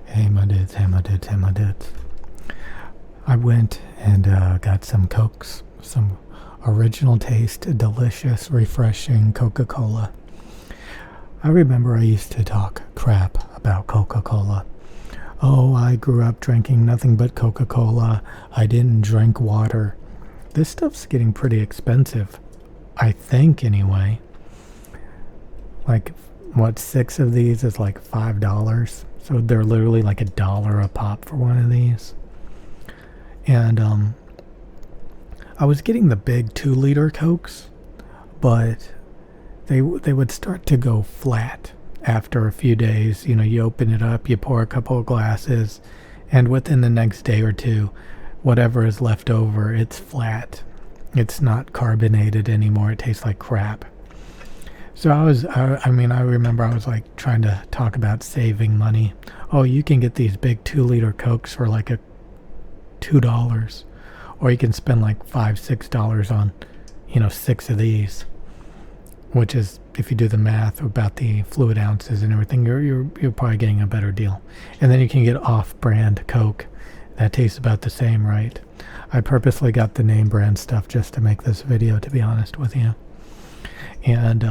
Hey my dudes, hey my dudes. I went and got some Cokes, some original taste, delicious, refreshing Coca-Cola. I remember I used to talk crap about Coca-Cola. Oh, I grew up drinking nothing but Coca-Cola. I didn't drink water. This stuff's getting pretty expensive. I think, anyway. Like, what, 6 of these is like $5? So they're literally like $1 a pop for one of these. And I was getting the big 2-liter Cokes, but they would start to go flat after a few days. You know, you open it up, you pour a couple of glasses, and within the next day or two, whatever is left over, it's flat. It's not carbonated anymore. It tastes like crap. So I remember I was like trying to talk about saving money. Oh, you can get these big 2-liter Cokes for like $2, or you can spend like $5-6 on, 6 of these, which is, if you do the math about the fluid ounces and everything, you're probably getting a better deal. And then you can get off-brand Coke that tastes about the same, right? I purposely got the name brand stuff just to make this video, to be honest with you. And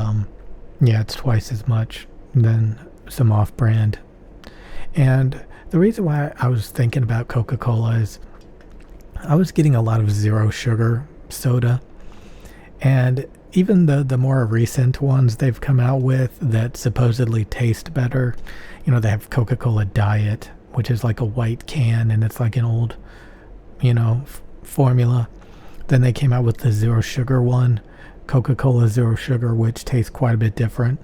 yeah, it's twice as much than some off-brand. And the reason why I was thinking about Coca-Cola is I was getting a lot of zero sugar soda, and even the more recent ones they've come out with that supposedly taste better, they have Coca-Cola Diet, which is like a white can and it's like an old, formula. Then they came out with the zero sugar one, Coca-Cola Zero Sugar, which tastes quite a bit different,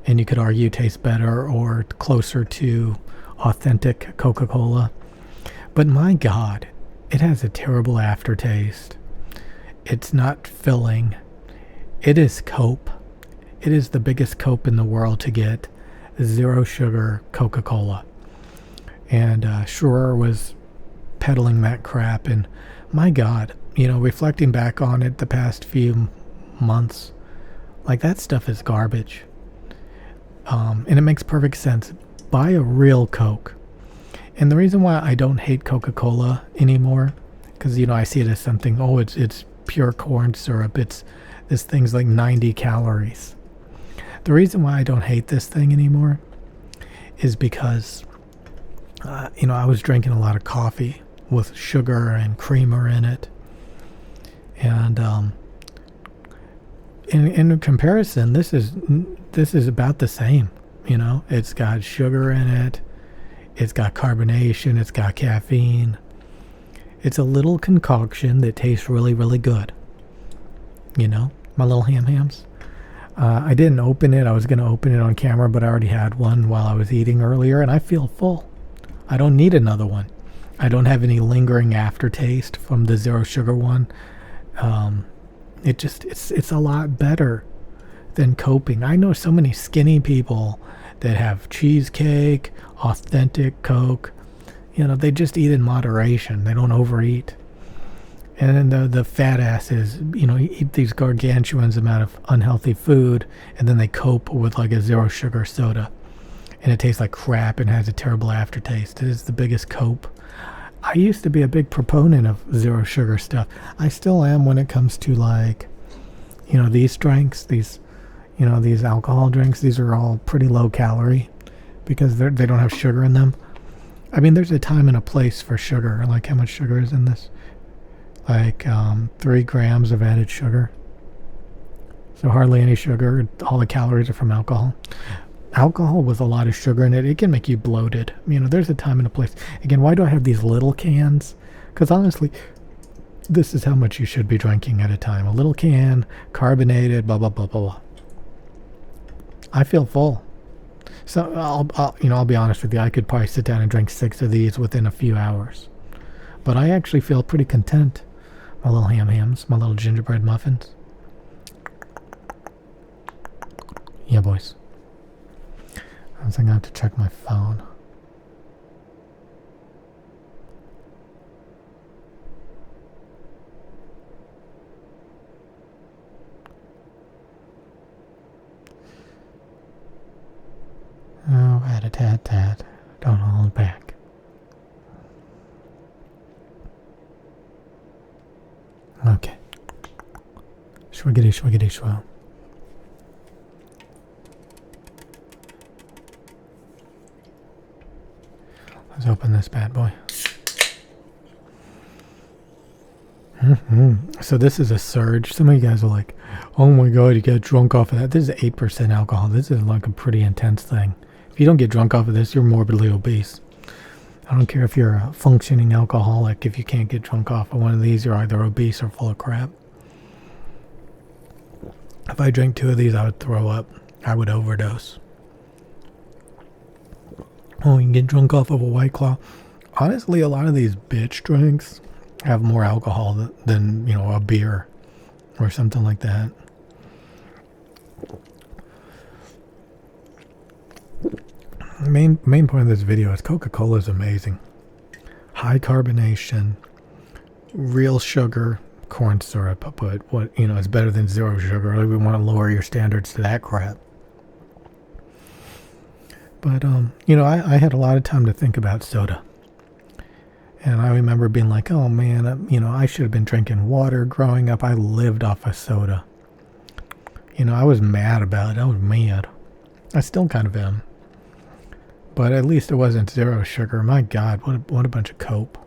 and you could argue tastes better or closer to authentic Coca-Cola. But my God, it has a terrible aftertaste. It's not filling. It is cope. It is the biggest cope in the world to get zero sugar Coca-Cola. And Schroer was peddling that crap, and my God, reflecting back on it the past few months, like, that stuff is garbage. And it makes perfect sense. Buy a real Coke. And the reason why I don't hate Coca-Cola anymore, because I see it as something, it's pure corn syrup, this thing's like 90 calories. The reason why I don't hate this thing anymore is because I was drinking a lot of coffee with sugar and creamer in it, and in comparison, this is about the same. It's got sugar in it, it's got carbonation, it's got caffeine. It's a little concoction that tastes really, really good. My little hams. I didn't open it. I was going to open it on camera, but I already had one while I was eating earlier, and I feel full. I don't need another one. I don't have any lingering aftertaste from the zero sugar one. It's a lot better than coping. I know so many skinny people that have cheesecake, authentic Coke. They just eat in moderation. They don't overeat. And then the fat asses, eat these gargantuans amount of unhealthy food, and then they cope with like a zero sugar soda. And it tastes like crap and has a terrible aftertaste. It is the biggest cope. I used to be a big proponent of zero sugar stuff. I still am when it comes to, like, these drinks, these alcohol drinks. These are all pretty low calorie because they don't have sugar in them. I mean, there's a time and a place for sugar. Like, how much sugar is in this? Like 3 grams of added sugar. So hardly any sugar. All the calories are from alcohol. Alcohol with a lot of sugar in it, it can make you bloated. There's a time and a place. Again, why do I have these little cans? Because honestly, this is how much you should be drinking at a time. A little can, carbonated, blah, blah, blah, blah, blah. I feel full. So I'll be honest with you. I could probably sit down and drink 6 of these within a few hours. But I actually feel pretty content. My little hams, my little gingerbread muffins. Yeah, boys. I think I have to check my phone. Oh, rat-a-tat-tat. Don't hold back. Swiggity, swiggity, swell. Let's open this bad boy. So this is a surge. Some of you guys are like, oh my god, you get drunk off of that. This is 8% alcohol. This is like a pretty intense thing. If you don't get drunk off of this, you're morbidly obese. I don't care if you're a functioning alcoholic. If you can't get drunk off of one of these, you're either obese or full of crap. If I drank 2 of these, I would throw up. I would overdose. Oh, you can get drunk off of a White Claw. Honestly, a lot of these bitch drinks have more alcohol than a beer or something like that. The main point of this video is Coca-Cola is amazing. High carbonation, real sugar, corn syrup, but what is better than zero sugar. Like, we want to lower your standards to that crap. But I had a lot of time to think about soda. And I remember being like, oh man, I should have been drinking water growing up. I lived off of soda. I was mad about it. I was mad. I still kind of am. But at least it wasn't zero sugar. My God, what a bunch of cope.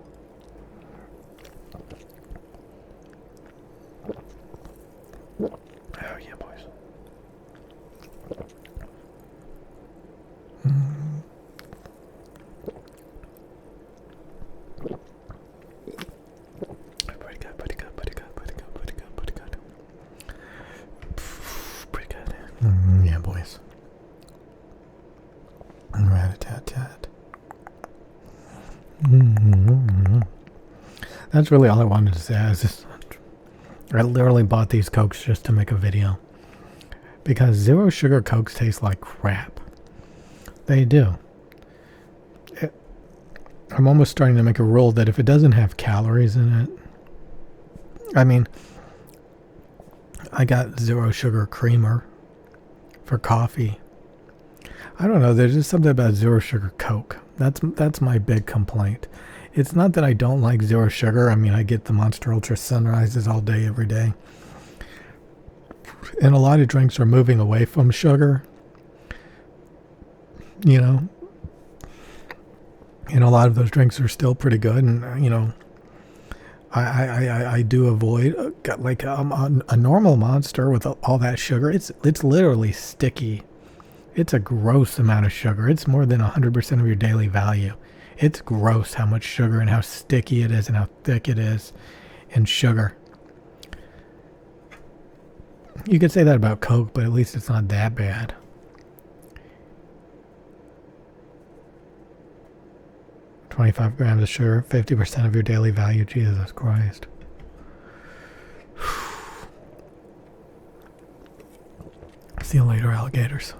Oh yeah, boys. Pretty good. Pretty good. Yeah, boys. Rat-a-tat-tat. That's really all I wanted to say. I literally bought these Cokes just to make a video. Because zero sugar Cokes taste like crap. They do. I'm almost starting to make a rule that if it doesn't have calories in it... I mean, I got zero sugar creamer for coffee. I don't know, there's just something about zero sugar Coke. That's my big complaint. It's not that I don't like zero sugar. I mean, I get the Monster Ultra Sunrises all day, every day. And a lot of drinks are moving away from sugar. And a lot of those drinks are still pretty good. And, I do avoid like a normal Monster with all that sugar. It's literally sticky. It's a gross amount of sugar. It's more than 100% of your daily value. It's gross how much sugar and how sticky it is and how thick it is in sugar. You could say that about Coke, but at least it's not that bad. $25 grams of sugar, 50% of your daily value. Jesus Christ. See you later, alligators.